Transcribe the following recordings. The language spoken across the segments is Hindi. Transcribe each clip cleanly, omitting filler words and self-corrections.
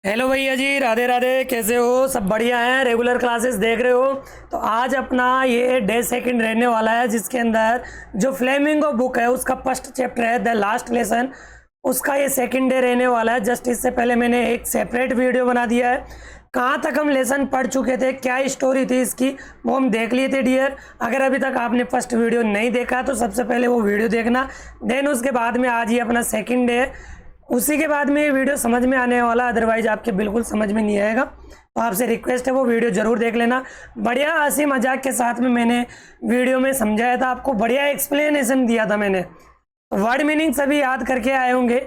हेलो भैया जी, राधे राधे। कैसे हो? सब बढ़िया हैं? रेगुलर क्लासेस देख रहे हो? तो आज अपना ये डे सेकंड रहने वाला है, जिसके अंदर जो फ्लेमिंगो बुक है उसका फर्स्ट चैप्टर है द लास्ट लेसन। उसका ये सेकंड डे रहने वाला है। जस्ट इससे पहले मैंने एक सेपरेट वीडियो बना दिया है, कहाँ तक हम लेसन पढ़ चुके थे, क्या स्टोरी थी इसकी, वो हम देख लिए थे डियर। अगर अभी तक आपने फर्स्ट वीडियो नहीं देखा तो सबसे पहले वो वीडियो देखना, देन उसके बाद में आज ही अपना सेकंड डे है, उसी के बाद में ये वीडियो समझ में आने वाला, अदरवाइज आपके बिल्कुल समझ में नहीं आएगा। तो आपसे रिक्वेस्ट है वो वीडियो ज़रूर देख लेना। बढ़िया हंसी मजाक के साथ में मैंने वीडियो में समझाया था आपको, बढ़िया एक्सप्लेनेशन दिया था मैंने। वर्ड मीनिंग सभी याद करके आए होंगे,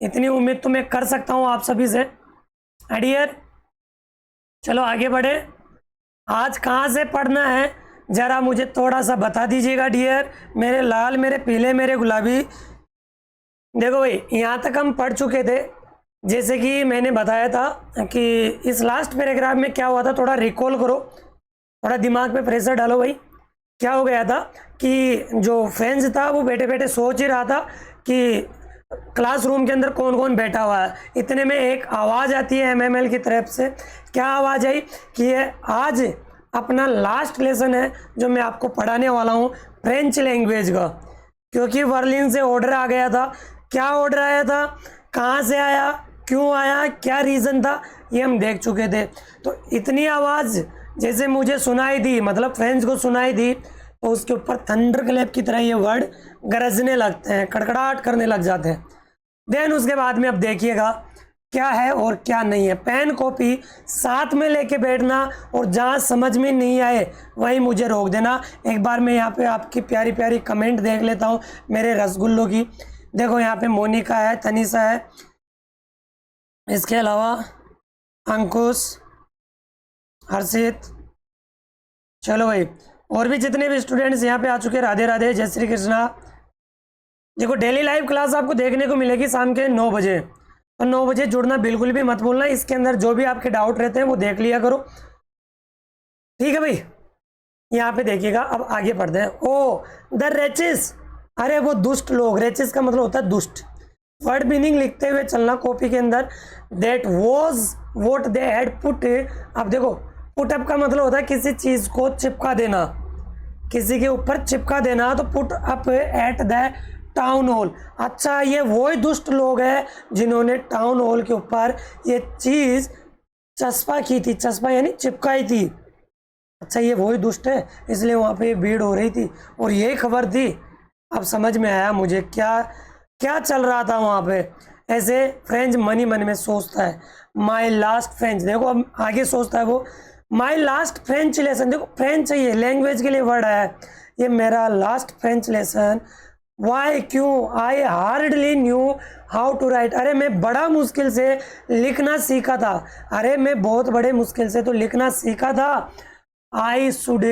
इतनी उम्मीद तो मैं कर सकता हूँ आप सभी से। डियर चलो आगे बढ़े। आज कहाँ से पढ़ना है ज़रा मुझे थोड़ा सा बता दीजिएगा डियर, मेरे लाल, मेरे पीले, मेरे गुलाबी। देखो भाई, यहाँ तक हम पढ़ चुके थे, जैसे कि मैंने बताया था कि इस लास्ट पैराग्राफ में क्या हुआ था, थोड़ा रिकॉल करो, थोड़ा दिमाग पे प्रेशर डालो भाई। क्या हो गया था कि जो फ्रेंड्स था वो बैठे बैठे सोच ही रहा था कि क्लासरूम के अंदर कौन कौन बैठा हुआ है। इतने में एक आवाज़ आती है एमएमएल की तरफ से। क्या आवाज़ आई कि ये आज अपना लास्ट लेसन है जो मैं आपको पढ़ाने वाला हूँ फ्रेंच लैंग्वेज का, क्योंकि बर्लिन से ऑर्डर आ गया था। क्या ऑर्डर आया था, कहाँ से आया, क्यों आया, क्या रीज़न था, ये हम देख चुके थे। तो इतनी आवाज़ जैसे मुझे सुनाई दी, मतलब फ्रेंड्स को सुनाई दी, तो उसके ऊपर थंडर क्लैप की तरह ये वर्ड गरजने लगते हैं, कड़कड़ाहट करने लग जाते हैं। देन उसके बाद में अब देखिएगा क्या है और क्या नहीं है। पेन कॉपी साथ में लेके बैठना, और जहाँ समझ में नहीं आए वहीं मुझे रोक देना। एक बार मैं यहाँ पे आपकी प्यारी प्यारी कमेंट देख लेता हूँ मेरे रसगुल्लों की। देखो यहाँ पे मोनिका है, तनिषा है, इसके अलावा अंकुश, हर्षित। चलो भाई, और भी जितने भी स्टूडेंट्स यहाँ पे आ चुके हैं, राधे राधे, जय श्री कृष्णा। देखो डेली लाइव क्लास आपको देखने को मिलेगी शाम के 9 बजे, तो 9 बजे जुड़ना बिल्कुल भी मत भूलना। इसके अंदर जो भी आपके डाउट रहते हैं वो देख लिया करो, ठीक है भाई। यहाँ पे देखिएगा, अब आगे पढ़ते हैं। ओ द रेचिस, अरे वो दुष्ट लोग, रेचिस का मतलब होता है दुष्ट। वर्ड मीनिंग लिखते हुए चलना कॉपी के अंदर। That was vote they had put. अब देखो, पुट अप का मतलब होता है किसी चीज को चिपका देना, किसी के ऊपर चिपका देना, तो put up at the town hall. अच्छा, ये वही दुष्ट लोग हैं जिन्होंने टाउन हॉल के ऊपर ये चीज चस्पा की थी, चस्पा यानी चिपकाई थी। अच्छा, ये वही दुष्ट है, इसलिए वहाँ पे भीड़ हो रही थी और यही खबर थी। अब समझ में आया मुझे क्या क्या चल रहा था वहाँ पे। ऐसे फ्रेंच मन ही मन में सोचता है, माई लास्ट फ्रेंच। देखो अब आगे सोचता है वो, माई लास्ट फ्रेंच लेसन। देखो फ्रेंच चाहिए, लैंग्वेज के लिए वर्ड है, ये मेरा लास्ट फ्रेंच लेसन। वाई, क्यों, I hardly knew how to write. अरे मैं बड़ा मुश्किल से लिखना सीखा था, अरे मैं बहुत बड़े मुश्किल से तो लिखना सीखा था। I should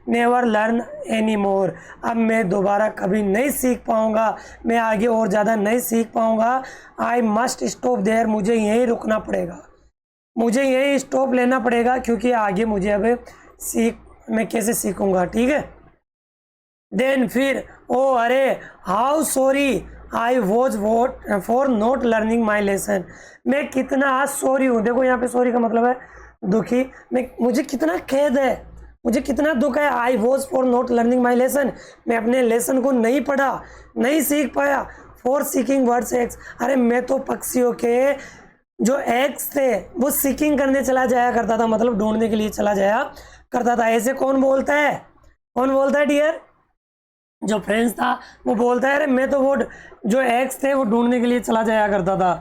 never learn any more. अब मैं दोबारा कभी नहीं सीख पाऊँगा, मैं आगे और ज़्यादा नहीं सीख पाऊँगा। आई मस्ट स्टॉप देयर, मुझे यहीं रुकना पड़ेगा, मुझे यहीं स्टॉप लेना पड़ेगा, क्योंकि आगे मुझे अब मैं कैसे सीखूँगा, ठीक है। देन फिर, ओ अरे how sorry I was vote for not learning my lesson. मैं कितना सॉरी हूँ। देखो यहाँ पे सॉरी का मतलब है दुखी। मुझे कितना खेद है, मुझे कितना दुख है। I was for not learning my lesson, मैं अपने लेसन को नहीं पढ़ा, नहीं सीख पाया। फॉर सीकिंग वर्ड्स एक्स, अरे मैं तो पक्षियों के जो एक्स थे वो सीकिंग करने चला जाया करता था, मतलब ढूंढने के लिए चला जाया करता था। ऐसे कौन बोलता है, कौन बोलता है डियर? जो फ्रेंड्स था वो बोलता है, अरे मैं तो वो जो एक्स थे वो ढूंढने के लिए चला जाया करता था।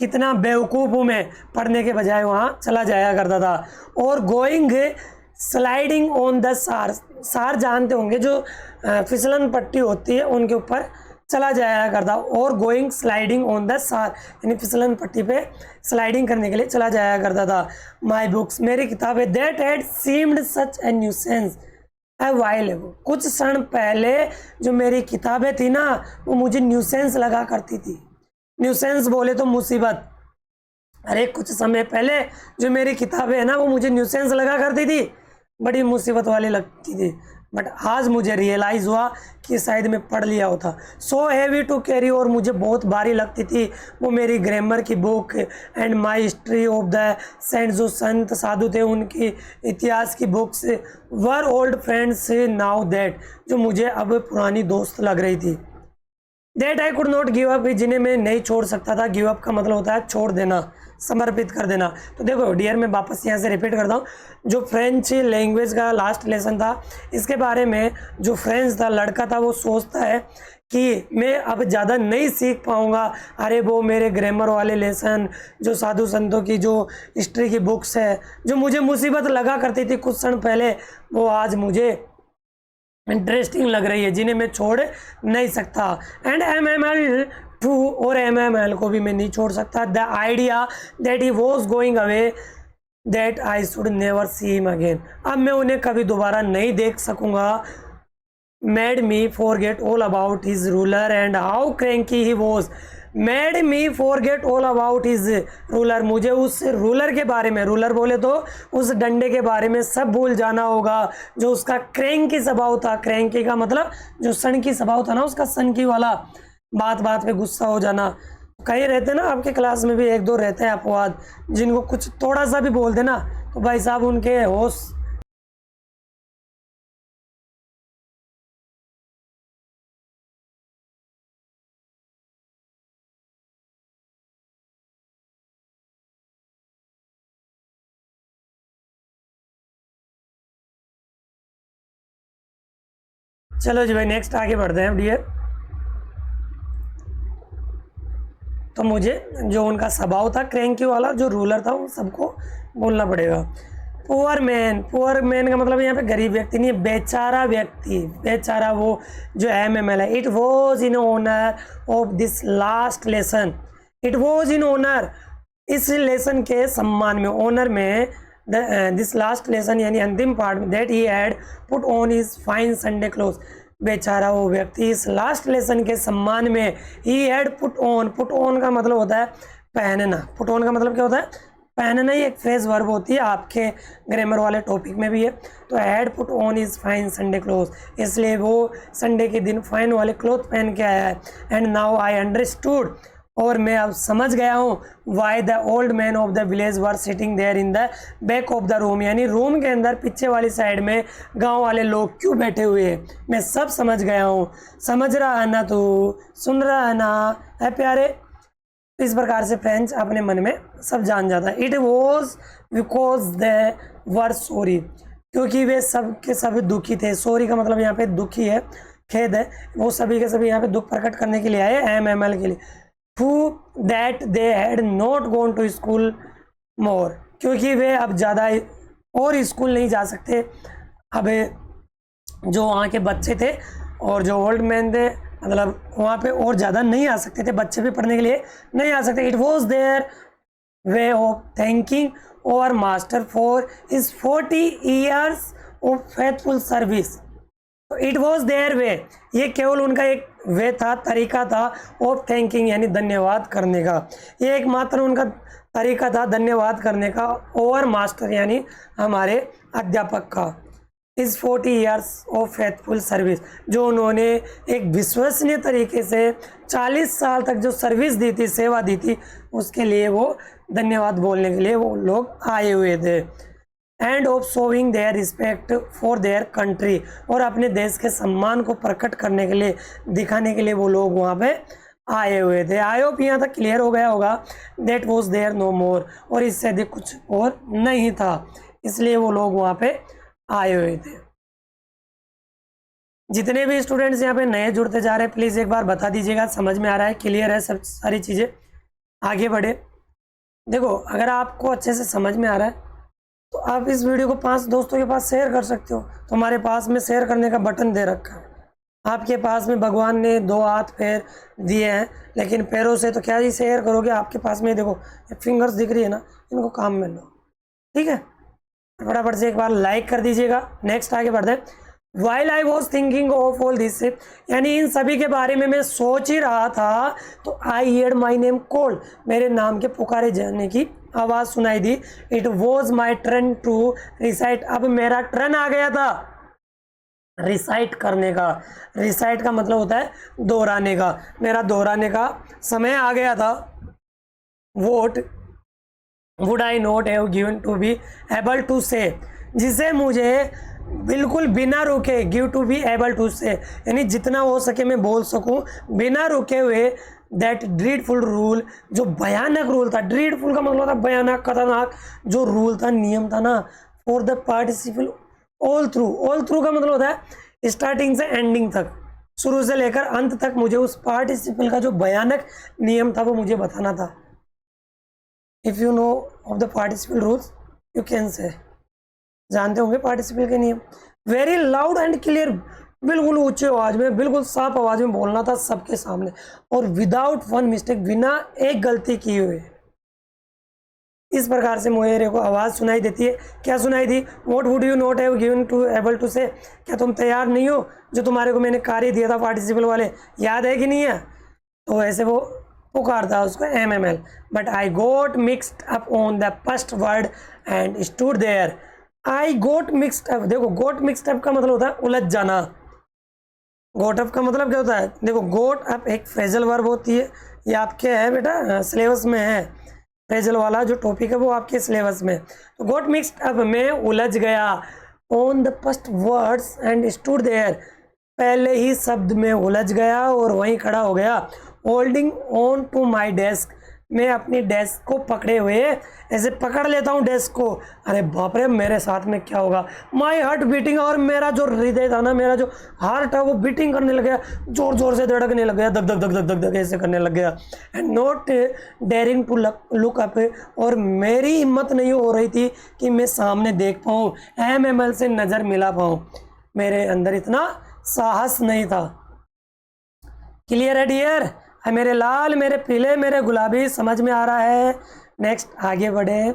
कितना बेवकूफ़ हूँ मैं, पढ़ने के बजाय वहाँ चला जाया करता था। और गोइंग स्लाइडिंग ऑन द सार, सार जानते होंगे जो फिसलन पट्टी होती है उनके ऊपर चला जाया करता। और गोइंग स्लाइडिंग ऑन द सार यानी फिसलन पट्टी पे स्लाइडिंग करने के लिए चला जाया करता था। माई बुक्स, मेरी किताबें, that had seemed such A nuisance a while एगो, कुछ क्षण पहले जो मेरी किताबें थी ना वो मुझे न्यूसेंस लगा करती थी। न्यूसेंस बोले तो मुसीबत। अरे कुछ समय पहले जो मेरी किताबें है ना वो मुझे न्यूसेंस लगा करती थी, बड़ी मुसीबत वाली लगती थी। बट आज मुझे रियलाइज़ हुआ कि शायद मैं पढ़ लिया होता। सो हैवी टू कैरी, और मुझे बहुत भारी लगती थी वो मेरी ग्रामर की book and my history of the saint, जो संत साधु थे उनकी इतिहास की books were old friends now that, जो मुझे अब पुरानी दोस्त लग रही थी। That I could not give up, जिन्हें मैं नहीं छोड़ सकता था। गिव अप का मतलब होता है छोड़ देना, समर्पित कर देना। तो देखो डियर, मैं वापस यहाँ से रिपीट करता हूँ, जो फ्रेंच लैंग्वेज का लास्ट लेसन था, इसके बारे में जो फ्रेंच था लड़का था वो सोचता है कि मैं अब ज़्यादा नहीं सीख पाऊँगा। अरे वो मेरे ग्रामर वाले लेसन, जो साधु संतों की जो हिस्ट्री की बुक्स है, जो मुझे मुसीबत लगा करती थी कुछ क्षण पहले, वो आज मुझे इंटरेस्टिंग लग रही है, जिन्हें मैं छोड़ नहीं सकता। एंड MML टू, और MML को भी मैं नहीं छोड़ सकता। The idea that he was going away that I should never see him again, अब मैं उन्हें कभी दोबारा नहीं देख सकूंगा। Made me forget all about his ruler and how cranky he was. Made me forget all about his ruler, मुझे उस रूलर के बारे में, रूलर बोले तो उस डंडे के बारे में सब भूल जाना होगा, जो उसका क्रैंकी स्वभाव था। क्रैंकी का मतलब जो सन की स्वभाव था ना उसका, सन की वाला, बात बात पे गुस्सा हो जाना। कई रहते ना आपके क्लास में भी, एक दो रहते हैं अपवाद, जिनको कुछ थोड़ा सा भी बोल देना तो भाई साहब उनके होश। चलो जी भाई, नेक्स्ट आगे बढ़ते हैं डियर। तो मुझे जो उनका स्वभाव था क्रैंकी वाला, जो रूलर था, वो सबको बोलना पड़ेगा। पुअर मैन, पुअर मैन का मतलब यहाँ पे गरीब व्यक्ति नहीं, बेचारा व्यक्ति, बेचारा वो जो MML है। It was in honour of this last lesson, it was in honour, इस लेसन के सम्मान में, ऑनर में, दिस लास्ट लेसन यानी अंतिम पार्ट में, that he had put on his fine Sunday cloth, बेचारा वो व्यक्ति इस लास्ट लेसन के सम्मान में, he had put on, put on का मतलब होता है पहनना। पुट ऑन का मतलब क्या होता है? पहनना ही एक फ्रेज वर्ब होती है, आपके ग्रामर वाले टॉपिक में भी है। तो had put on is fine Sunday cloth, इसलिए वो संडे के दिन फाइन वाले क्लोथ पहन के आया है। एंड नाउ आई अंडरस्टूड, और मैं अब समझ गया हूँ, why the old man of the village were sitting there in the back of the room, यानी रूम के अंदर पीछे वाली साइड में गांव वाले लोग क्यों बैठे हुए हैं। मैं सब समझ गया हूँ। समझ रहा है ना तू, सुन रहा है ना, है प्यारे। इस प्रकार से फ्रेंच अपने मन में सब जान जाता है। It was because they were sorry, क्योंकि वे सब के सब दुखी थे। सॉरी का मतलब यहाँ पे दुखी है, खेद है। वो सभी के सभी यहाँ पे दुख प्रकट करने के लिए आए, MML के लिए। Who that they had not gone to school more, क्योंकि वे अब ज़्यादा और स्कूल नहीं जा सकते। अब जो वहाँ के बच्चे थे और जो ओल्ड मैन थे, मतलब वहाँ पे और ज़्यादा नहीं आ सकते थे, बच्चे भी पढ़ने के लिए नहीं आ सकते। It was their way of thanking over master for his 40 years of faithful service. तो इट वॉज देयर वे, ये केवल उनका एक वे था, तरीका था, ऑफ थैंकिंग यानी धन्यवाद करने का। ये एकमात्र उनका तरीका था धन्यवाद करने का, ओवर मास्टर यानी हमारे अध्यापक का। इस 40 years ऑफ फेथफुल सर्विस, जो उन्होंने एक विश्वसनीय तरीके से 40 साल तक जो सर्विस दी थी, सेवा दी थी, उसके लिए वो धन्यवाद बोलने के लिए वो लोग आए हुए थे। End of showing there respect for their country, और अपने देश के सम्मान को प्रकट करने के लिए, दिखाने के लिए वो लोग वहाँ पे आए हुए थे। आई होप यहाँ तक क्लियर हो गया होगा। दैट वॉज देयर नो मोर, और इससे अधिक कुछ और नहीं था, इसलिए वो लोग वहाँ पे आए हुए थे। जितने भी स्टूडेंट्स यहाँ पे नए जुड़ते जा रहे हैं, प्लीज़ एक बार बता दीजिएगा, समझ में आ रहा है, क्लियर है सब सारी चीज़ें, आगे बढ़े। देखो अगर आपको अच्छे से समझ में आ रहा है तो आप इस वीडियो को 5 दोस्तों के पास शेयर कर सकते हो। तुम्हारे पास में शेयर करने का बटन दे रखा है। आपके पास में भगवान ने 2 हाथ पैर दिए हैं, लेकिन पैरों से तो क्या ही शेयर करोगे। आपके पास में देखो फिंगर्स दिख रही है ना, इनको काम में लो, ठीक है। फटाफट से एक बार लाइक कर दीजिएगा। नेक्स्ट आगे बढ़ते हैं। While I was thinking of all this, यानी इन सभी के बारे में मैं सोच ही रहा था, तो आई हेard माई नेम कॉल्ड, मेरे नाम के पुकारे जाने की आवाज़ सुनाई दी। It was my turn to recite, अब मेरा टर्न आ गया था। रिसाइट करने का। रिसाइट का मतलब होता है दोहराने का। मेरा दोहराने का समय आ गया था। What would I not have given to be able to say, जिसे मुझे बिल्कुल बिना रुके, give to be able to say, यानी जितना हो सके मैं बोल सकूं बिना रुके हुए। दैट ड्रीडफुल रूल, जो भयानक रूल था। ड्रीडफुल का मतलब था भयानक, खतरनाक। जो रूल था, नियम था ना, for the participle all through. All through का मतलब होता है स्टार्टिंग से एंडिंग तक, शुरू से लेकर अंत तक मुझे उस पार्टिसिपल का जो भयानक नियम था वो मुझे बताना था। If you know of the participle rules you can say, जानते होंगे पार्टिसिपल के नियम। वेरी लाउड एंड क्लियर, बिल्कुल ऊंचे आवाज में, बिल्कुल साफ आवाज में बोलना था सबके सामने, और विदाउट वन मिस्टेक, बिना एक गलती किए हुए। इस प्रकार से मोएरे को आवाज सुनाई देती है। क्या सुनाई दी? What would you not have given to able to say, क्या तुम तैयार नहीं हो? जो तुम्हारे को मैंने कार्य दिया था पार्टिसिपल वाले, याद है कि नहीं है? तो ऐसे वो पुकारता उसको MML। But I got mixed up on the first word and stood there. I got mixed up, देखो गोट मिक्सड अप का मतलब होता है उलझ जाना। गोट अप का मतलब क्या होता है? देखो गोट अप एक फ्रेजल वर्ब होती है, ये आपके है बेटा सिलेबस में है। फ्रेजल वाला जो टॉपिक है वो आपके सिलेबस में। तो गोट मिक्सड अप में उलझ गया, on the first words and stood there, पहले ही शब्द में उलझ गया और वहीं खड़ा हो गया। Holding on to my desk, मैं अपनी डेस्क को पकड़े हुए ऐसे पकड़ लेता हूँ डेस्क को। अरे बाप रे, मेरे साथ में क्या होगा? माई हार्ट बीटिंग, और मेरा जो हृदय था ना, मेरा जो हार्ट है वो बीटिंग करने लग गया, जोर जोर से धड़कने लग गया, धक धक धक धक धक धक ऐसे करने लग गया। And not daring to look up, और मेरी हिम्मत नहीं हो रही थी कि मैं सामने देख पाऊँ, MML से नज़र मिला पाऊँ। मेरे अंदर इतना साहस नहीं था। क्लियर है डियर? मेरे लाल, मेरे पीले, मेरे गुलाबी, समझ में आ रहा है? नेक्स्ट आगे बढ़े।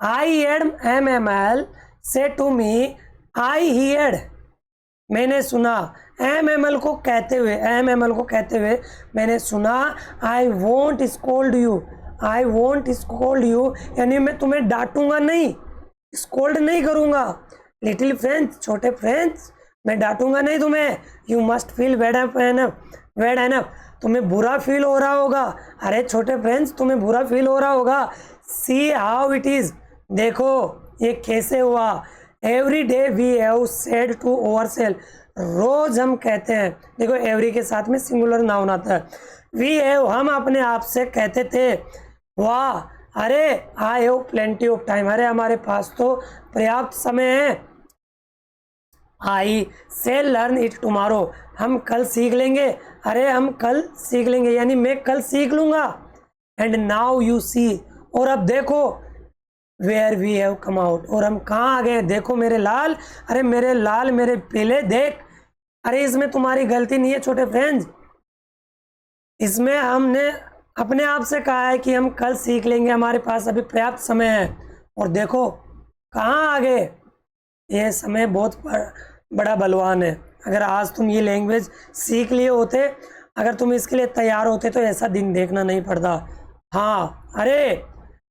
आई हेड MML से टू मी, आई हियर्ड, मैंने सुना। MML को कहते हुए मैंने सुना। I won't scold you, I won't scold you, यानी मैं तुम्हें डांटूंगा नहीं, स्कोल्ड नहीं करूंगा। लिटिल फ्रेंड्स, छोटे फ्रेंड्स, मैं डांटूंगा नहीं तुम्हें। You must feel bad enough, तुम्हें बुरा फील हो रहा होगा। अरे छोटे फ्रेंड्स, तुम्हें बुरा फील हो रहा होगा। सी हाउ इट इज, देखो ये कैसे हुआ। Every day we have said to ourselves, रोज हम कहते हैं। देखो एवरी के साथ में सिंगुलर नाउन आता है। वी हैव, हम अपने आप से कहते थे। वाह, अरे I have plenty of time, अरे हमारे पास तो पर्याप्त समय है। आई से लर्न इट टुमारो, हम कल सीख लेंगे। अरे हम कल सीख लेंगे, यानी मैं कल सीख लूंगा। एंड नाउ यू सी, और अब देखो, where we have come out, और हम कहाँ आ गए। देखो मेरे लाल, अरे मेरे लाल, मेरे पीले, देख। अरे इसमें तुम्हारी गलती नहीं है छोटे फ्रेंड्स, इसमें हमने अपने आप से कहा है कि हम कल सीख लेंगे, हमारे पास अभी पर्याप्त समय है। और देखो कहाँ आ गए। ये समय बहुत बड़ा बलवान है। अगर आज तुम ये लैंग्वेज सीख लिए होते, अगर तुम इसके लिए तैयार होते, तो ऐसा दिन देखना नहीं पड़ता। हाँ, अरे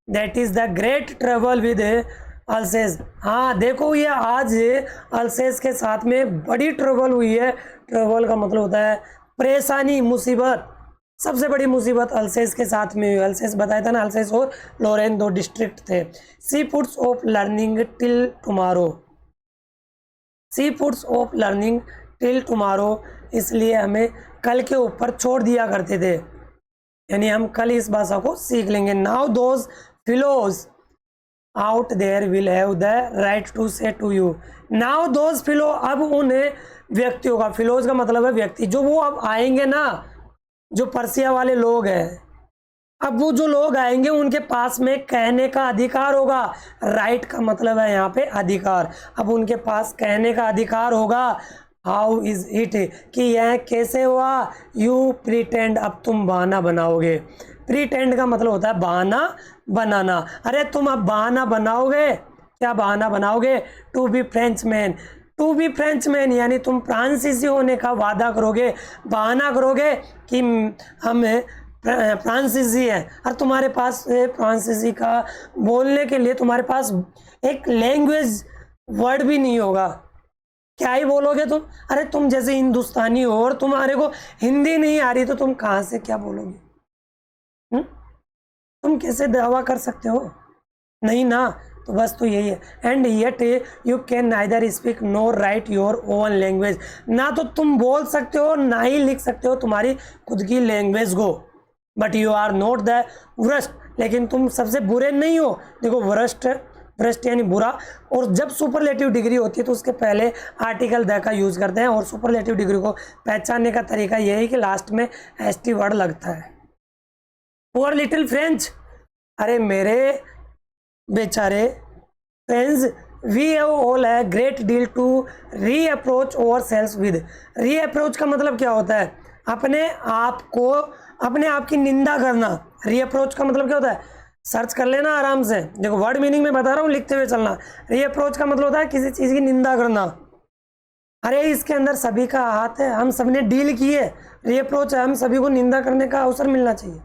that is the great trouble with अल्सेस। हाँ देखो, ये आज अल्सेस के साथ में बड़ी ट्रबल हुई है। ट्रबल का मतलब होता है परेशानी, मुसीबत। सबसे बड़ी मुसीबत अल्सेस के साथ में हुई। अल्सेस बताया था ना, अल्सेस और लोरेन 2 डिस्ट्रिक्ट थे। She puts off learning till tomorrow, she puts off learning till tomorrow, इसलिए हमें कल के ऊपर छोड़ दिया करते थे, यानी हम कल इस भाषा को सीख लेंगे। Now those fellows out there will have the right to say to you. Now those fellow, अब उन व्यक्तियों का, फिलोज का मतलब है व्यक्ति, जो वो अब आएंगे ना, जो पर्सिया वाले लोग हैं, अब वो जो लोग आएंगे उनके पास में कहने का अधिकार होगा। राइट का मतलब है यहाँ पे अधिकार। अब उनके पास कहने का अधिकार होगा। हाउ इज इट, कि यह कैसे हुआ। यू प्रिटेंड, अब तुम बहाना बनाओगे। प्रिटेंड का मतलब होता है बहाना बनाना। अरे तुम अब बहाना बनाओगे। क्या बहाना बनाओगे? To be Frenchman, to be Frenchman, यानी तुम फ्रांसीसी होने का वादा करोगे, बहाना करोगे कि हम फ्रांसीसी है। और तुम्हारे पास फ्रांसीसी का बोलने के लिए तुम्हारे पास एक लैंग्वेज वर्ड भी नहीं होगा। क्या ही बोलोगे तुम? अरे तुम जैसे हिंदुस्तानी हो और तुम्हारे को हिंदी नहीं आ रही तो तुम कहाँ से क्या बोलोगे? तुम कैसे दावा कर सकते हो? नहीं ना। तो बस तो यही है। And yet you can neither speak nor write your own language, ना तो तुम बोल सकते हो ना ही लिख सकते हो तुम्हारी खुद की लैंग्वेज को। But you are not the worst, लेकिन तुम सबसे बुरे नहीं हो। देखो वर्स्ट, भ्रष्ट यानी बुरा, और जब सुपरलेटिव डिग्री होती है तो उसके पहले आर्टिकल द का यूज करते हैं। और सुपरलेटिव डिग्री को पहचानने का तरीका यह है कि लास्ट में एसटी वर्ड लगता है। पुअर लिटिल फ्रेंच, अरे मेरे बेचारे फ्रेंड्स, वी हैव ऑल है great deal to reproach ourselves with. Reproach का मतलब क्या होता है? अपने आप की निंदा करना। री अप्रोच का मतलब क्या होता है? सर्च कर लेना आराम से, देखो वर्ड मीनिंग में बता रहा हूँ, लिखते हुए चलना। री अप्रोच का मतलब होता है किसी चीज की निंदा करना। अरे इसके अंदर सभी का हाथ है, हम सबने डील की है। री अप्रोच है, हम सभी को निंदा करने का अवसर मिलना चाहिए।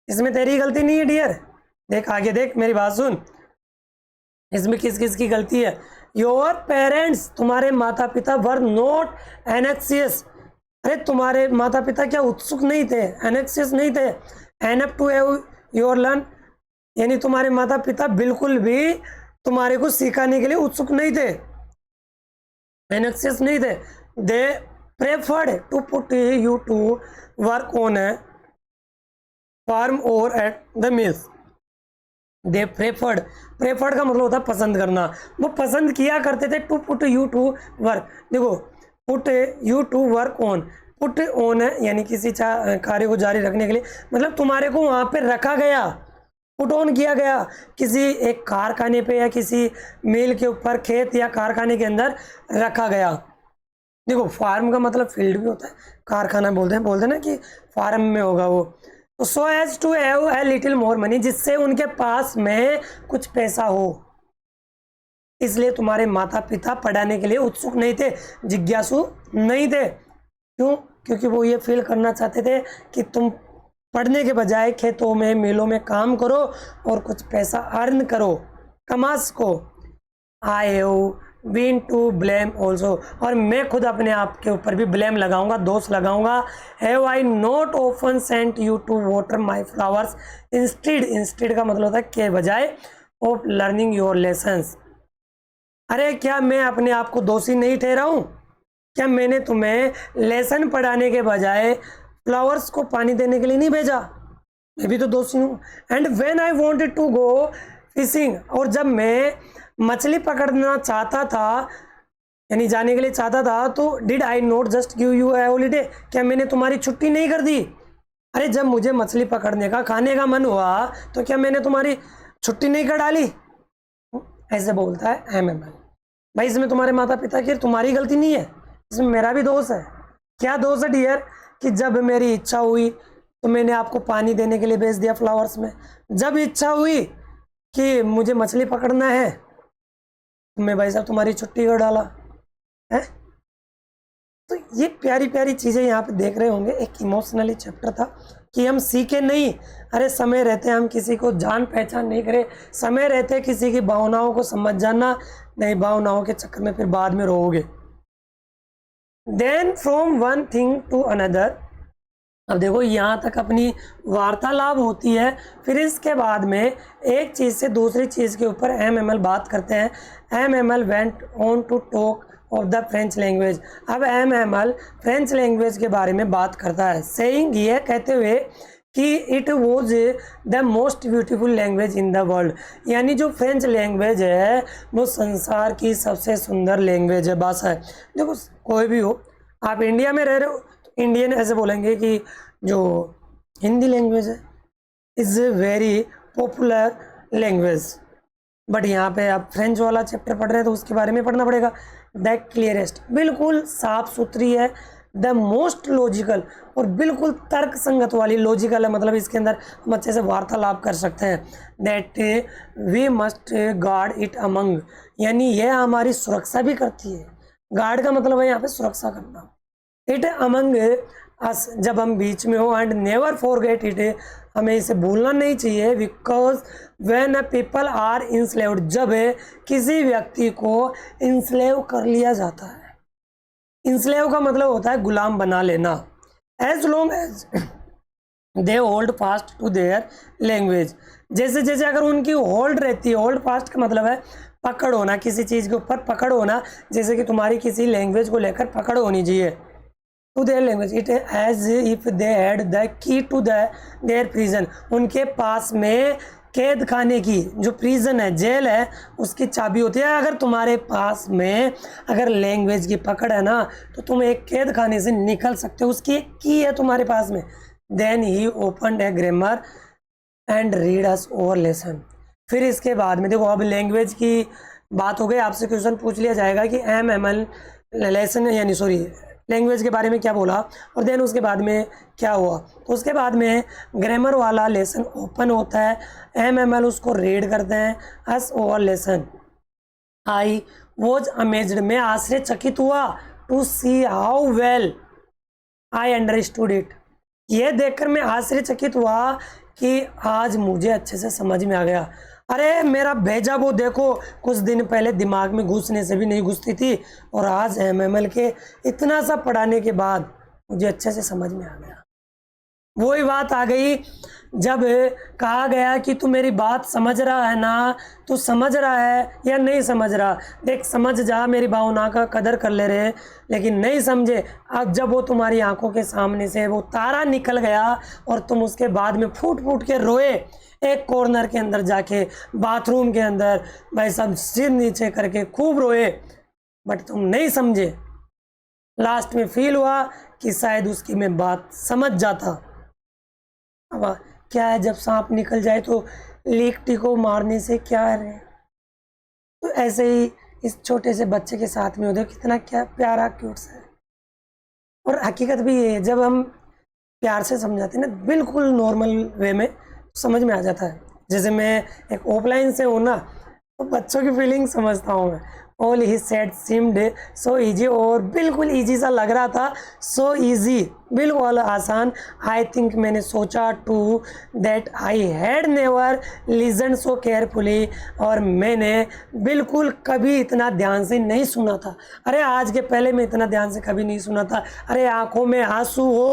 इसमें तेरी गलती नहीं है डियर। देख आगे देख, मेरी बात सुन, इसमें किस किस की गलती है? योर पेरेंट्स, तुम्हारे माता पिता, वर नॉट एनेक्सियस। अरे तुम्हारे माता पिता क्या उत्सुक नहीं थे? एनेक्सियस नहीं थे। Enough to have your learn, यानी तुम्हारे माता पिता बिल्कुल भी तुम्हारे को सिखाने के लिए उत्सुक नहीं थे, एनेक्सियस नहीं थे। They preferred to put you to work on a farm और at the mills. They preferred, preferred का मतलब होता है पसंद करना। वो पसंद किया करते थे to put you to work. देखो put you to work on, put on है यानी किसी कार्य को जारी रखने के लिए, मतलब तुम्हारे को वहां पे रखा गया, पुट ऑन किया गया किसी एक कारखाने पे या किसी मिल के ऊपर, खेत या कारखाने के अंदर रखा गया। देखो फार्म का मतलब फील्ड भी होता है, कारखाना बोलते हैं ना कि फार्म में होगा वो। तो so as to have a little more money, जिससे उनके पास में कुछ पैसा हो। इसलिए तुम्हारे माता पिता पढ़ाने के लिए उत्सुक नहीं थे, जिज्ञासु नहीं थे। क्यों? क्योंकि वो ये फील करना चाहते थे कि तुम पढ़ने के बजाय खेतों में मिलों में काम करो और कुछ पैसा अर्न करो, कमा सको। I have been to blame also, और मैं खुद अपने आप के ऊपर भी ब्लेम लगाऊंगा, दोष लगाऊंगा। Have I not often sent you to water my flowers instead, instead का मतलब होता है के बजाय, ऑफ लर्निंग योर लेसन्स। अरे क्या मैं अपने आप को दोषी नहीं ठहरा हूं? क्या मैंने तुम्हें लेसन पढ़ाने के बजाय फ्लावर्स को पानी देने के लिए नहीं भेजा? मैं भी तो दोषी हूँ। And when I wanted to go fishing, और जब मैं मछली पकड़ना चाहता था यानी जाने के लिए चाहता था, तो did I not just give U A holiday, क्या मैंने तुम्हारी छुट्टी नहीं कर दी? अरे जब मुझे मछली पकड़ने का खाने का मन हुआ तो क्या मैंने तुम्हारी छुट्टी नहीं कर डाली? ऐसे बोलता है एमएमएल। भाई इसमें तुम्हारे माता पिता की तुम्हारी गलती नहीं है, इसमें मेरा भी दोष है। क्या दोष है डियर? कि जब मेरी इच्छा हुई तो मैंने आपको पानी देने के लिए भेज दिया फ्लावर्स में। जब इच्छा हुई कि मुझे मछली पकड़ना है तो मैं भाई साहब तुम्हारी छुट्टी कर डाला है। तो ये प्यारी प्यारी चीज़ें यहाँ पे देख रहे होंगे। एक इमोशनली चैप्टर था कि हम सीखे नहीं। अरे समय रहते हम किसी को जान पहचान नहीं करें, समय रहते किसी की भावनाओं को समझ जाना नहीं, भावनाओं के चक्कर में फिर बाद में रोओगे। Then from one thing to another, अब देखो यहाँ तक अपनी वार्तालाप होती है, फिर इसके बाद में एक चीज़ से दूसरी चीज़ के ऊपर एमएमएल बात करते हैं। MML went on to talk of the French language. अब एमएमएल फ्रेंच लैंग्वेज के बारे में बात करता है, सेइंग, ये कहते हुए कि it was the most beautiful language in the world, यानी जो फ्रेंच लैंग्वेज है वो संसार की सबसे सुंदर लैंग्वेज है, भाषा है। देखो कोई भी हो, आप इंडिया में रह रहे हो तो इंडियन ऐसे बोलेंगे कि जो हिंदी लैंग्वेज है is very popular language, but यहाँ पे आप फ्रेंच वाला चैप्टर पढ़ रहे हैं तो उसके बारे में पढ़ना पड़ेगा। द क्लियरेस्ट, बिल्कुल साफ सुथरी है। द मोस्ट लॉजिकल, और बिल्कुल तर्क संगत वाली, लॉजिकल है मतलब इसके अंदर हम अच्छे से वार्तालाप कर सकते हैं। That we must guard it among, यानी यह हमारी सुरक्षा भी करती है। गार्ड का मतलब है यहाँ पे सुरक्षा करना। इट अमंग अस जब हम बीच में हो, एंड नेवर फॉरगेट इट, हमें इसे भूलना नहीं चाहिए, because when a people are enslaved, जब किसी व्यक्ति को इंस्लेव कर लिया जाता है, इंस्लेव का मतलब होता है गुलाम बना लेना, as long as they hold fast to their language, जैसे जैसे अगर उनकी होल्ड रहती है, होल्ड फास्ट का मतलब है पकड़ होना, किसी चीज़ के ऊपर पकड़ होना, जैसे कि तुम्हारी किसी लैंग्वेज को लेकर पकड़ होनी चाहिए, to their language, it as if they had the key to their prison, उनके पास में कैद खाने की, जो प्रिजन है, जेल है, उसकी चाबी होती है। अगर तुम्हारे पास में अगर लैंग्वेज की पकड़ है ना, तो तुम एक कैद खाने से निकल सकते हो, उसकी एक की है तुम्हारे पास में। Then he opened a grammar and read us our lesson, फिर इसके बाद में देखो, अब लैंग्वेज की बात हो गई, आपसे क्वेश्चन पूछ लिया जाएगा कि एमएमएल लेसन, यानी सॉरी लैंग्वेज के बारे में क्या बोला, और देन उसके बाद में क्या हुआ, तो उसके बाद में ग्रामर वाला लेसन ओपन होता है, एमएमएल उसको रीड करते हैं, us our lesson, I was amazed, मैं आश्चर्यचकित हुआ, to see how well I understood it, ये देखकर मैं आश्चर्यचकित हुआ कि आज मुझे अच्छे से समझ में आ गया। अरे मेरा भेजा वो देखो, कुछ दिन पहले दिमाग में घुसने से भी नहीं घुसती थी, और आज एमएमएल के इतना सा पढ़ाने के बाद मुझे अच्छे से समझ में आ गया। वही बात आ गई जब कहा गया कि तू मेरी बात समझ रहा है ना, तू समझ रहा है या नहीं समझ रहा, देख समझ जा, मेरी भावना का कदर कर ले रहे, लेकिन नहीं समझे। अब जब वो तुम्हारी आंखों के सामने से वो तारा निकल गया और तुम उसके बाद में फूट फूट के रोए, एक कॉर्नर के अंदर जाके, बाथरूम के अंदर, भाई सब सिर नीचे करके खूब रोए, बट तुम नहीं समझे। लास्ट में फील हुआ कि शायद उसकी मैं बात समझ जाता। अब क्या है, जब सांप निकल जाए तो लीकटी को मारने से क्या है, तो ऐसे ही इस छोटे से बच्चे के साथ में होता है, कितना क्या प्यारा क्यूट सा है। और हकीकत भी ये है, जब हम प्यार से समझाते हैं ना, बिल्कुल नॉर्मल वे में समझ में आ जाता है। जैसे मैं एक ऑफलाइन से हूँ ना, तो बच्चों की फीलिंग समझता हूँ मैं। All he said seemed so easy, और बिल्कुल इजी सा लग रहा था, सो इजी, बिल्कुल आसान। आई थिंक मैंने सोचा too that I had never listen so carefully, और मैंने बिल्कुल कभी इतना ध्यान से नहीं सुना था। अरे आज के पहले मैं इतना ध्यान से कभी नहीं सुना था। अरे आंखों में आंसू हो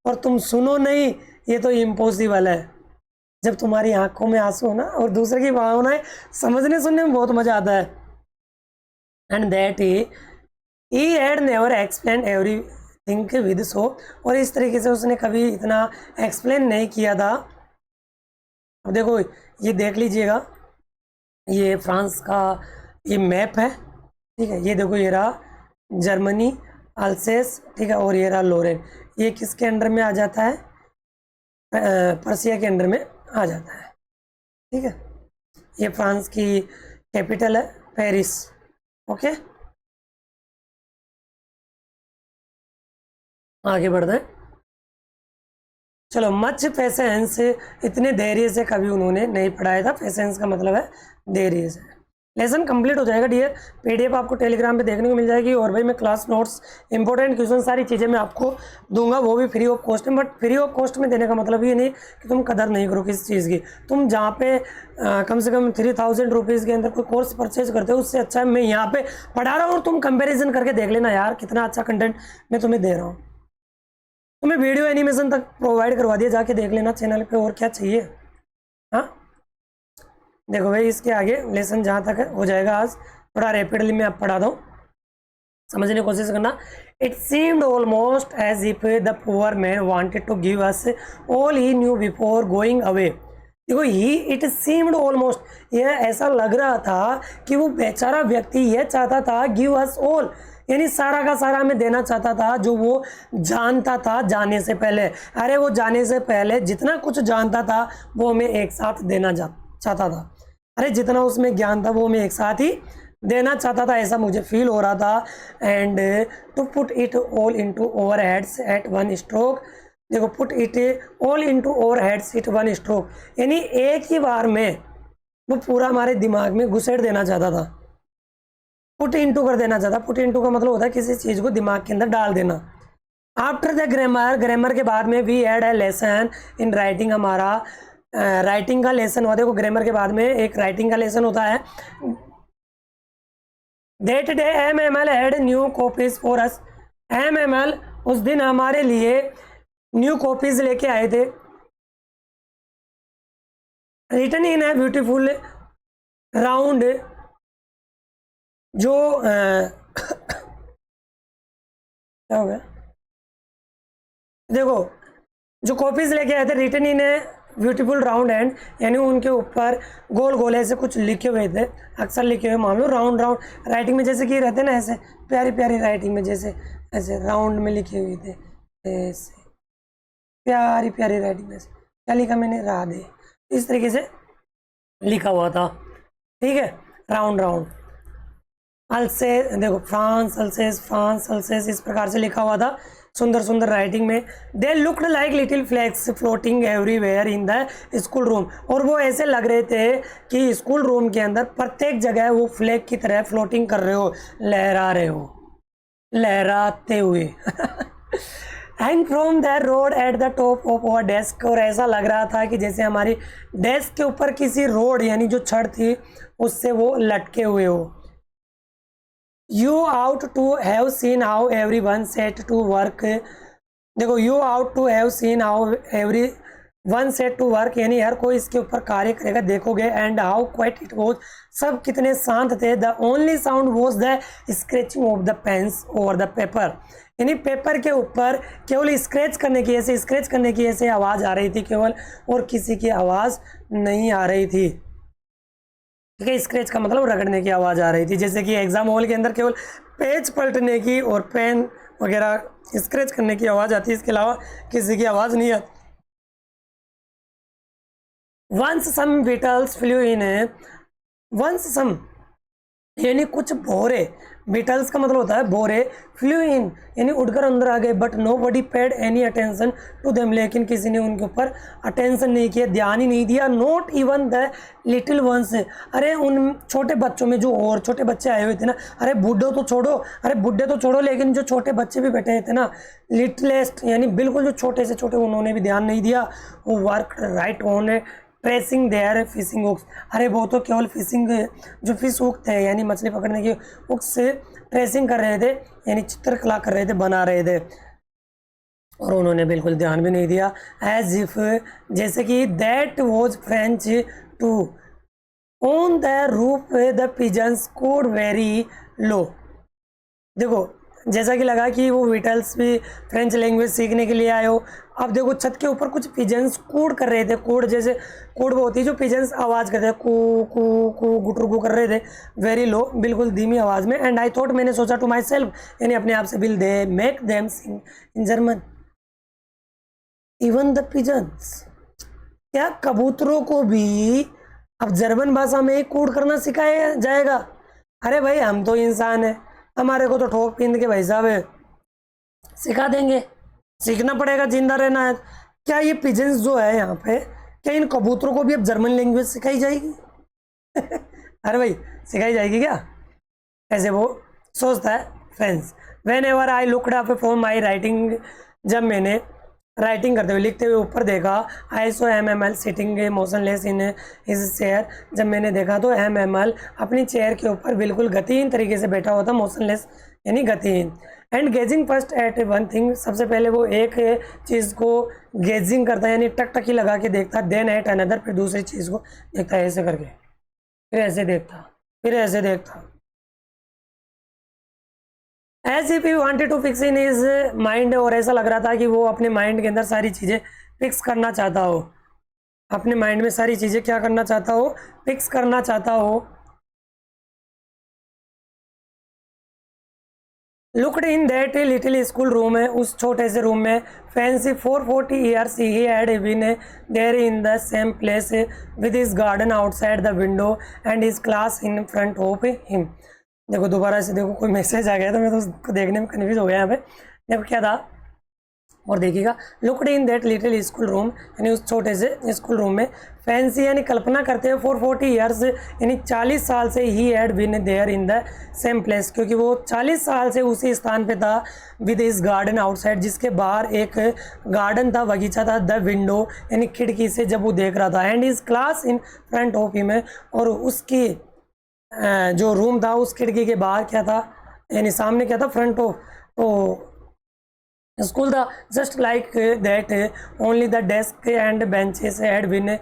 और तुम सुनो नहीं, ये तो इम्पॉसिबल है। जब तुम्हारी आंखों में आंसू हो ना और दूसरे की भावनाएं समझने सुनने में बहुत मजा आता है। And that he had never explain everything with so, और इस तरीके से उसने कभी इतना एक्सप्लेन नहीं किया था। अब देखो ये देख लीजिएगा, ये फ्रांस का ये मैप है, ठीक है, ये देखो ये रहा जर्मनी, अल्सेस, ठीक है, और ये रहा लोरेन। ये किसके अंडर में आ जाता है, पर्सिया के अंडर में आ जाता है, ठीक है। ये फ्रांस की कैपिटल है पेरिस, ओके। आगे बढ़ते हैं, चलो। मच पेशेंस, इतने धैर्य से कभी उन्होंने नहीं पढ़ाया था। पेशेंस का मतलब है धैर्य से। लेसन कंप्लीट हो जाएगा डियर, पीडीएफ आपको टेलीग्राम पे देखने को मिल जाएगी, और भाई मैं क्लास नोट्स, इंपॉर्टेंट क्वेश्चन, सारी चीज़ें मैं आपको दूंगा, वो भी फ्री ऑफ कॉस्ट में। बट फ्री ऑफ कॉस्ट में देने का मतलब ये नहीं कि तुम कदर नहीं करो किसी चीज़ की। तुम जहाँ पे कम से कम 3000 रुपीज़ के अंदर कोई कोर्स परचेज करते हो, उससे अच्छा मैं यहाँ पे पढ़ा रहा हूँ, और तुम कंपेरिजन करके देख लेना यार, कितना अच्छा कंटेंट मैं तुम्हें दे रहा हूँ। तुम्हें वीडियो एनिमेशन तक प्रोवाइड करवा दिया, जाके देख लेना चैनल पे, और क्या चाहिए। हाँ देखो भाई, इसके आगे लेसन जहाँ तक है हो जाएगा आज, थोड़ा रैपिडली मैं आप पढ़ा दूँ, समझने की कोशिश करना। It seemed almost as if the poor man wanted to give us all he knew before going away. देखो ही, इट सीम्ड ऑलमोस्ट, यह ऐसा लग रहा था कि वो बेचारा व्यक्ति यह चाहता था, गिव अस ऑल, यानी सारा का सारा हमें देना चाहता था, जो वो जानता था जाने से पहले। अरे वो जाने से पहले जितना कुछ जानता था वो हमें एक साथ देना चाहता था। अरे जितना उसमें ज्ञान था वो हमें एक साथ ही देना चाहता था, ऐसा मुझे फील हो रहा था। And to put it all into over heads at one stroke. देखो, put it all into over heads at one stroke, यानी एक ही बार में वो पूरा हमारे दिमाग में घुसेड़ देना चाहता था, पुट इनटू कर देना चाहता। पुट इनटू का मतलब होता है किसी चीज़ को दिमाग के अंदर डाल देना। आफ्टर द ग्रामर, ग्रामर के बाद में we had a lesson in writing, हमारा राइटिंग का लेसन हुआ। देखो ग्रामर के बाद में एक राइटिंग का लेसन होता है। That day MML had new copies for us, MML उस दिन हमारे लिए न्यू कॉपीज लेके आए थे। रिटन इन है ब्यूटीफुल राउंड, जो क्या हो गया, देखो जो कॉपीज लेके आए थे रिटन इन है ब्यूटीफुल राउंड एंड, यानी उनके ऊपर गोल गोल ऐसे कुछ लिखे हुए थे, अक्सर लिखे हुए मान लो राउंड राउंड राइटिंग में जैसे कि रहते ना ऐसे प्यारी प्यारी राइटिंग में, जैसे ऐसे राउंड में लिखे हुए थे, ऐसे प्यारी प्यारी राइटिंग में क्या लिखा मैंने, राधे, इस तरीके से लिखा हुआ था, ठीक है, राउंड राउंड। अलसे देखो फ्रांस अल्सेस, फ्रांस अल्सेस, इस प्रकार से लिखा हुआ था सुंदर सुंदर राइटिंग में। They looked like little flags floating everywhere in the school room, और वो ऐसे लग रहे थे कि स्कूल रूम के अंदर प्रत्येक जगह वो फ्लैग की तरह फ्लोटिंग कर रहे हो, लहरा रहे हो, लहराते हुए। Hang from the rod at the top of our desk, और ऐसा लग रहा था कि जैसे हमारी डेस्क के ऊपर किसी रोड यानी जो छड़ थी उससे वो लटके हुए हो। You ought to have seen how everyone set to work, देखो you ought to have seen how everyone set to work, यानी हर कोई इसके ऊपर कार्य करेगा, देखोगे। and how quiet it was, सब कितने शांत थे। the only sound was the scratching of the pens over the paper, यानी पेपर के ऊपर केवल स्क्रैच करने की ऐसे आवाज़ आ रही थी केवल, और किसी की आवाज़ नहीं आ रही थी, ठीक है। स्क्रैच का मतलब रगड़ने की आवाज़ आ रही थी, जैसे कि एग्जाम हॉल के अंदर केवल पेज पलटने की और पेन वगैरह स्क्रैच करने की आवाज़ आती है, इसके अलावा किसी की आवाज़ नहीं आती। वंस सम बीटल्स फ्लू इन है, वंस सम यानी कुछ भोरे, बीटल्स का मतलब होता है भोरे, फ्लू इन यानी उड़कर अंदर आ गए, but nobody paid any attention to them, लेकिन किसी ने उनके ऊपर अटेंशन नहीं किया, ध्यान ही नहीं दिया। Not even the little ones, अरे उन छोटे बच्चों में जो और छोटे बच्चे आए हुए थे ना, अरे बूढ़े तो छोड़ो, अरे बुढ़े तो छोड़ो, लेकिन जो छोटे बच्चे भी बैठे थे ना, लिटलेस्ट यानी बिल्कुल जो छोटे से छोटे, उन्होंने भी ध्यान नहीं दिया। वो work right on tracing their fishing hooks, अरे वो तो केवल फिशिंग जो फिश हुक थे यानी मछली पकड़ने की हुक से ट्रेसिंग कर रहे थे, यानी चित्रकला कर रहे थे, बना रहे थे, और उन्होंने बिल्कुल ध्यान भी नहीं दिया। एज इफ जैसे कि that was French too on the roof the pigeons cooed very low, देखो जैसा कि लगा कि वो विटल्स भी फ्रेंच लैंग्वेज सीखने के लिए आए हो। अब देखो छत के ऊपर कुछ पिजन्स कूड कर रहे थे, कूड जैसे कूड वो होती है जो पिजन्स आवाज़ करते हैं, कू कू कू गुटरू कर रहे थे, वेरी लो, बिल्कुल धीमी आवाज़ में। एंड आई थॉट, मैंने सोचा टू माई सेल्फ, यानी अपने आप से, will they make them sing in German even the pigeons, क्या कबूतरों को भी अब जर्मन भाषा में ही कूड करना सिखाया जाएगा? अरे भाई हम तो इंसान है, हमारे को तो ठोक पींद के भाई साहब सिखा देंगे, सीखना पड़ेगा, जिंदा रहना है। क्या ये पिजन्स जो है यहाँ पे, क्या इन कबूतरों को भी अब जर्मन लैंग्वेज सिखाई जाएगी? अरे भाई सिखाई जाएगी क्या? ऐसे वो सोचता है friends. When ever I looked up from my writing, जब मैंने राइटिंग करते हुए लिखते हुए ऊपर देखा, आई सो MML sitting motionless in his chair, जब मैंने देखा तो MML अपनी चेयर के ऊपर बिल्कुल गतिहीन तरीके से बैठा हुआ था, मोशनलेस यानी गतिहीन। And gazing first at one thing, सबसे पहले वो एक चीज़ को गेजिंग करता है यानी टकटकी लगा के देखता, देन एट अनदर, फिर दूसरी चीज़ को देखता है ऐसे करके, फिर ऐसे देखता, फिर ऐसे देखता, as if he wanted to fix in his mind, और ऐसा लग रहा था कि वो अपने माइंड के अंदर सारी चीज़ें फिक्स करना चाहता हो, अपने माइंड में सारी चीज़ें क्या करना चाहता हो, फिक्स करना चाहता हो। Looked in that little school room है, उस छोटे से रूम में, fancy 440 years he had been there in the same place with his garden outside the window and his class in front of him. देखो दोबारा से देखो कोई मैसेज आ गया तो मैं तो उसको देखने में कन्फ्यूज हो गया यहाँ पे। देखो क्या था, और देखिएगा looked in that little school room, यानी उस छोटे से स्कूल रूम में फैंसी, यानी कल्पना करते हुए फॉर 40 ईयर्स, यानी 40 साल से he had been there in the same place, क्योंकि वो 40 साल से उसी स्थान पे था, विद इस गार्डन आउटसाइड, जिसके बाहर एक गार्डन था, बगीचा था, द विंडो यानी खिड़की से जब वो देख रहा था, and is class in front of him, और उसकी जो रूम था उस खिड़की के बाहर क्या था, यानी सामने क्या था, फ्रंट ऑफ, तो स्कूल था। Just like that only the desk and benches had been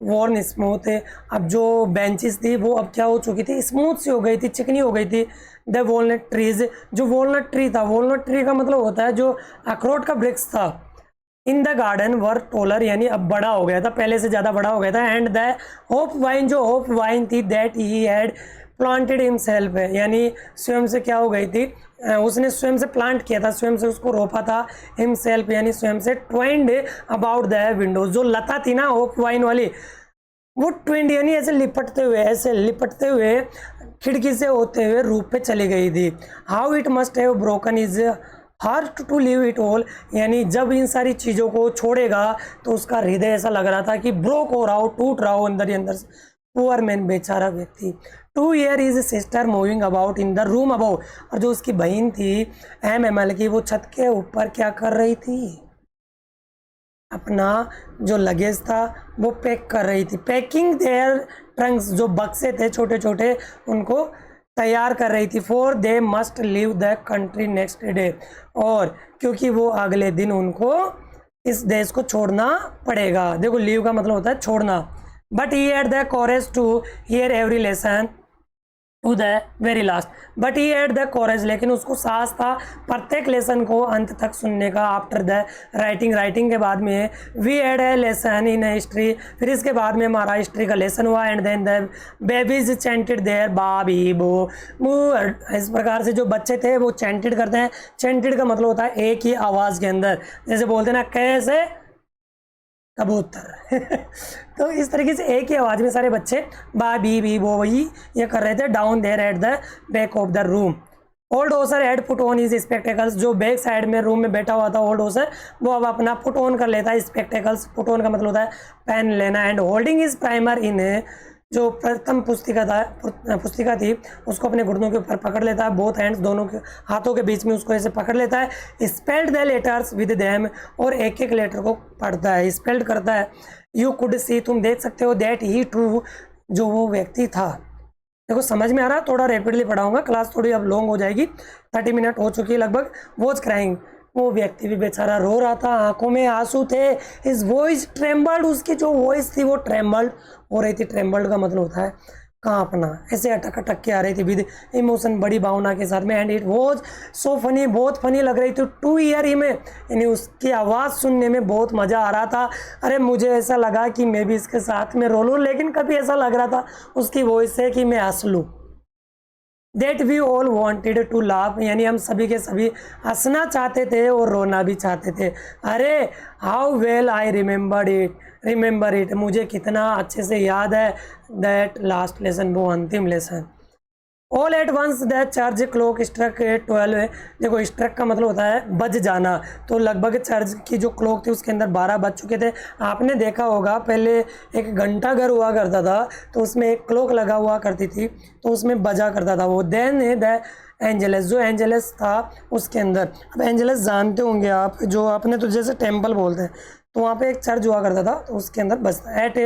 worn smooth, अब जो बेंचेस थी वो अब क्या हो चुकी थी, स्मूथ सी हो गई थी, चिकनी हो गई थी। द वॉलनट ट्रीज, जो वॉलनट ट्री था, वॉलनट ट्री का मतलब होता है जो अखरोट का वृक्ष था, इन द गार्डन वर टोलर, यानी अब बड़ा हो गया था, पहले से ज़्यादा बड़ा हो गया था। एंड द होप वाइन, जो होप वाइन थी, that he had planted himself, यानी स्वयं से क्या हो गई थी, उसने स्वयं से प्लांट किया था, स्वयं से उसको रोपा था, हिमसेल्फ यानी स्वयं से, ट्वाइंड अबाउट द विंडोज, जो लता थी ना होप वाइन वाली, वो ट्विंड यानी ऐसे लिपटते हुए खिड़की से होते हुए रूप पे चली गई थी। How it must have broken his heart to leave it all, यानी जब इन सारी चीज़ों को छोड़ेगा तो उसका हृदय ऐसा लग रहा था कि ब्रोक हो रहा हो, टूट रहा हो अंदर ही अंदर से। पुअर मैन, बेचारा व्यक्ति। 2 year his sister moving about in the room about, और जो उसकी बहन थी MML की, वो छत के ऊपर क्या कर रही थी, अपना जो लगेज था वो पैक कर रही थी। पैकिंग देयर ट्रंक्स, जो बक्से थे छोटे छोटे उनको तैयार कर रही थी। For they must leave the country next day, और क्योंकि वो अगले दिन उनको इस देश को छोड़ना पड़ेगा। देखो लीव का मतलब होता है छोड़ना। But he had the courage to hear every lesson to the very last, but he had the courage, लेकिन उसको साहस था प्रत्येक लेसन को अंत तक सुनने का। आफ्टर द राइटिंग के बाद में we had a lesson in history, फिर इसके बाद में हमारा हिस्ट्री का लेसन हुआ। And then the babies chanted their ba bi bo, इस प्रकार से जो बच्चे थे वो चैंटेड करते हैं। चैंटेड का मतलब होता है एक ही आवाज़ के अंदर, जैसे बोलते हैं ना कैसे कबूतर तो इस तरीके से एक ही आवाज़ में सारे बच्चे बा बी बो वही ये कर रहे थे। Down there at the back of the room, old Hauser had put on his spectacles, जो बैक साइड में रूम में बैठा हुआ था ओल्ड ओसर, वो अब अपना पुट ऑन कर लेता है स्पेक्टेकल्स। पुट ऑन का मतलब होता है पेन लेना। एंड होल्डिंग हिज प्राइमर इन, जो प्रथम पुस्तिका थी उसको अपने घुटनों के ऊपर पकड़ लेता है, बोथ हैंड्स, दोनों के हाथों के बीच में उसको ऐसे पकड़ लेता है। Spelled the letters with them, और एक एक लेटर को पढ़ता है, स्पेल्ड करता है। यू कुड सी, तुम देख सकते हो, दैट ही ट्रू, जो वो व्यक्ति था। देखो समझ में आ रहा है, थोड़ा रैपिडली पढ़ाऊंगा, क्लास थोड़ी अब लॉन्ग हो जाएगी, 30 मिनट हो चुकी है लगभग। वॉज क्राइंग, वो व्यक्ति भी बेचारा रो रहा था, आंखों में आंसू थे। हिज वॉइस ट्रेम्बल्ड, उसकी जो वॉइस थी वो ट्रेम्बल्ड हो रही थी। ट्रेम्बल्ड का मतलब होता है कांपना, ऐसे अटक अटक के आ रही थी विद इमोशन, बड़ी भावना के साथ में। And it was so funny, बहुत फनी लग रही थी। टू ईयर ही में, यानी उसकी आवाज़ सुनने में बहुत मज़ा आ रहा था। अरे मुझे ऐसा लगा कि मैं भी इसके साथ में रो लूँ, लेकिन कभी ऐसा लग रहा था उसकी वॉइस से कि मैं हंस लूँ। That we all wanted to laugh, यानी हम सभी के सभी हंसना चाहते थे और रोना भी चाहते थे। अरे how well I remember it, मुझे कितना अच्छे से याद है। दैट लास्ट लेसन, वो अंतिम lesson. All at once the church clock struck 12, देखो स्ट्रक का मतलब होता है बज जाना, तो लगभग चर्च की जो क्लॉक थी उसके अंदर 12 बज चुके थे। आपने देखा होगा पहले एक घंटा घर हुआ करता था, तो उसमें एक क्लॉक लगा हुआ करती थी, तो उसमें बजा करता था वो। देन द एंजलस, जो एंजलस था उसके अंदर, अब एंजलस जानते होंगे आप, जो आपने तो जैसे टेम्पल बोलते हैं, तो वहाँ पे एक चर्च हुआ करता था, तो उसके अंदर बजता। At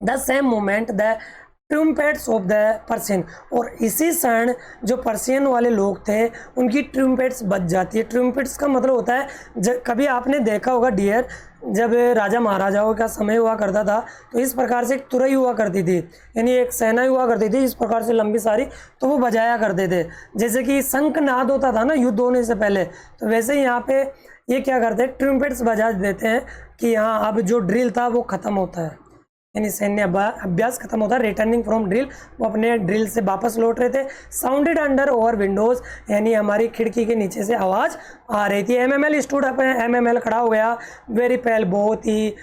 the same moment the trumpets of the Persian, और इसी क्षण जो पर्सियन वाले लोग थे उनकी ट्रूम्पेट्स बज जाती है। ट्रूम्पेट्स का मतलब होता है कभी आपने देखा होगा डियर, जब राजा महाराजाओं का समय हुआ करता था तो इस प्रकार से एक तुरई हुआ करती थी, यानी एक सेना हुआ करती थी इस प्रकार से लंबी सारी, तो वो बजाया करते थे। जैसे कि शंखनाद होता था ना युद्ध होने से पहले, तो वैसे ही यहाँ पे ये क्या करते हैं, ट्रूम्पेट्स बजा देते हैं कि यहाँ अब जो ड्रिल था वो ख़त्म होता है, यानी सैन्य अभ्यास खत्म होता है। रिटर्निंग फ्रॉम ड्रिल, वो अपने ड्रिल से वापस लौट रहे थे। साउंडेड अंडर ओवर विंडोज, यानी हमारी खिड़की के नीचे से आवाज़ आ रही थी। MML स्टूड अप, MML खड़ा हो गया। वेरी पेल, बहुत ही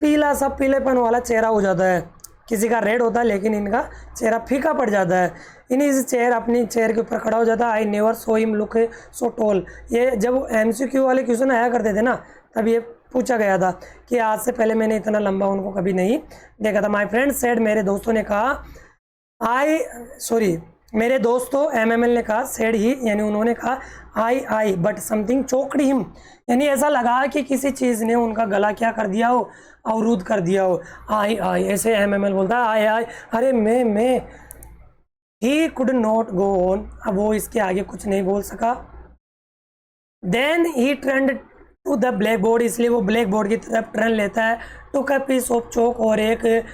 पीला सा पीलेपन वाला चेहरा हो जाता है। किसी का रेड होता है लेकिन इनका चेहरा फीका पड़ जाता है। इन इज चेयर, अपनी चेयर के ऊपर खड़ा हो जाता है। I never saw him look so tall. ये जब MCQ वाले क्वेश्चन आया करते थे ना, तब ये पूछा गया था कि आज से पहले मैंने इतना लंबा उनको कभी नहीं देखा था। माई फ्रेंड सेड, मेरे दोस्तों ने कहा, मेरे दोस्तों MML ने कहा, सेड ही यानी उन्होंने कहा, आई बट समथिंग चोक्ड हिम, यानी ऐसा लगा कि किसी चीज़ ने उनका गला क्या कर दिया हो, अवरुद्ध कर दिया हो। आई ऐसे MML बोलता है, आई अरे मैं। He could not go on, अब वो इसके आगे कुछ नहीं बोल सका। Then he turned to the blackboard, इसलिए वो ब्लैक बोर्ड की तरफ टर्न लेता है। टुक अ पीस ऑफ चौक, और एक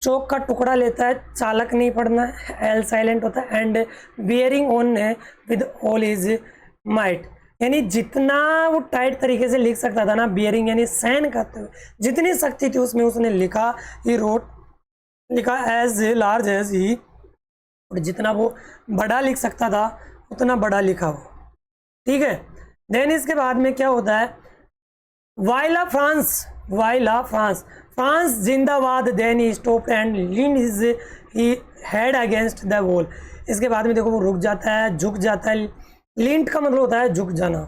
चौक का टुकड़ा लेता है। चालक नहीं पढ़ना, एल साइलेंट होता है। And bearing on with all is might, यानी जितना वो टाइट तरीके से लिख सकता था ना, बियरिंग यानी सहन करते हुए जितनी शक्ति थी उसमें उसने लिखा। ही रोट, लिखा एज लार्ज एज ही, और जितना वो बड़ा लिख सकता था उतना बड़ा लिखा वो, ठीक है। देन इसके बाद में क्या होता है, वाइला फ्रांस, फ्रांस जिंदाबाद। Then he stop and lean his head against the wall. इसके बाद में देखो वो रुक जाता है, झुक जाता है। लींट का मतलब होता है झुक जाना।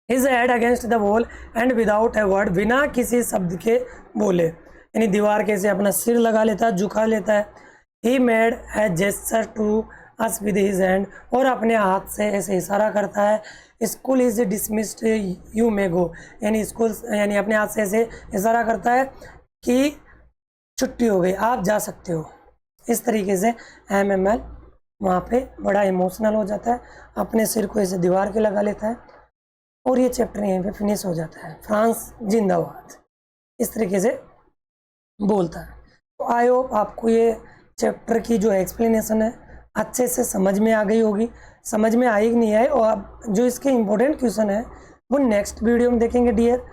His head against the wall and without a word, बिना किसी शब्द के बोले, यानी दीवार के से अपना सिर लगा लेता है, झुका लेता है। He made a gesture to us with his hand, और अपने हाथ से ऐसे इशारा करता है। School is dismissed, you may go, यानी स्कूल यानी अपने हाथ से ऐसे इशारा करता है कि छुट्टी हो गई, आप जा सकते हो। इस तरीके से MML वहाँ पे बड़ा इमोशनल हो जाता है, अपने सिर को ऐसे दीवार के लगा लेता है, और ये चैप्टर यहीं पे फिनिश हो जाता है। फ्रांस जिंदाबाद इस तरीके से बोलता है। तो आई होप आपको ये चैप्टर की जो एक्सप्लेनेशन है अच्छे से समझ में आ गई होगी। समझ में आई कि नहीं आई, और जो इसके इम्पोर्टेंट क्वेश्चन है वो नेक्स्ट वीडियो में देखेंगे डियर।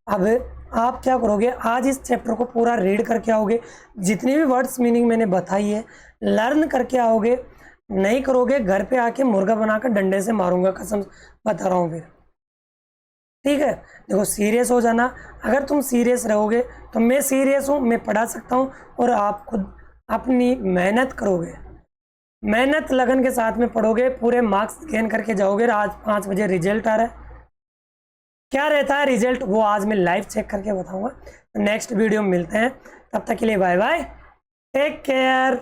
अब आप क्या करोगे, आज इस चैप्टर को पूरा रीड करके आओगे, जितनी भी वर्ड्स मीनिंग मैंने बताई है लर्न करके आओगे। नहीं करोगे घर पे आके मुर्गा बनाकर डंडे से मारूंगा, कसम बता रहा हूँ फिर, ठीक है। देखो सीरियस हो जाना, अगर तुम सीरियस रहोगे तो मैं सीरियस हूँ, मैं पढ़ा सकता हूँ, और आप खुद अपनी मेहनत करोगे, मेहनत लगन के साथ में पढ़ोगे, पूरे मार्क्स गेन करके जाओगे। आज 5 बजे रिजल्ट आ रहा है, क्या रहता है रिजल्ट वो आज मैं लाइव चेक करके बताऊंगा। नेक्स्ट वीडियो में मिलते हैं, तब तक के लिए बाय बाय, टेक केयर।